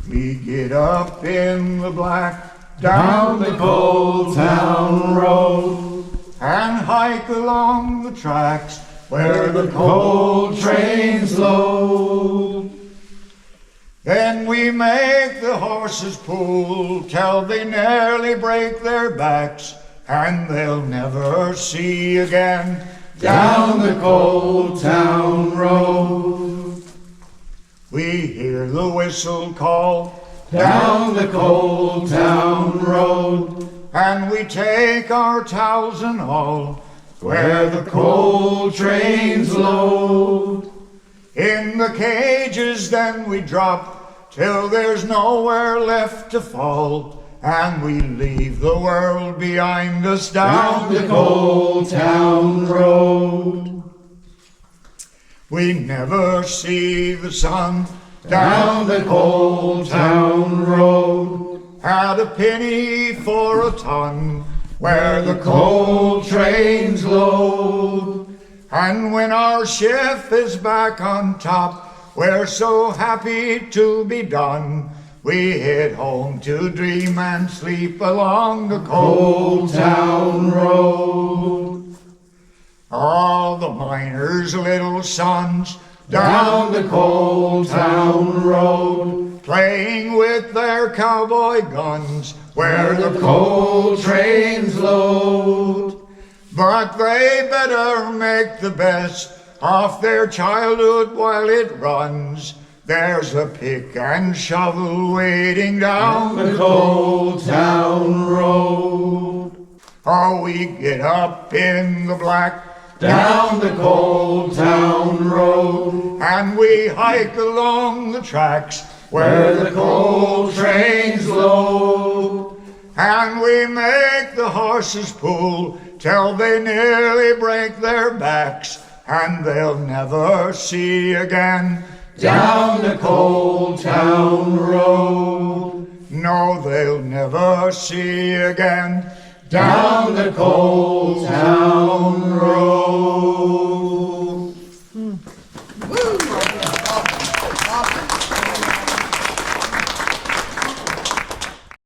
We get up in the black down the cold town road, and hike along the tracks where the coal trains load. Then we make the horses pull till they nearly break their backs, and they'll never see again down the cold town road. We hear the whistle call down the cold town road, and we take our towels and all where the coal trains load. In the cages then we drop till there's nowhere left to fall, and we leave the world behind us down the cold town road. We never see the sun down the cold town road, at a penny for a ton where the coal trains load. And when our shift is back on top, we're so happy to be done. We head home to dream and sleep along the cold town road. All the miners' little sons down the cold town road, playing with their cowboy guns where the coal trains load. But they better make the best of their childhood while it runs. There's a pick and shovel waiting down the cold town road. Oh, we get up in the black down the cold town road, and we hike along the tracks where the coal trains load. And we make the horses pull till they nearly break their backs, and they'll never see again down the cold town road. No, they'll never see again down the cold town road.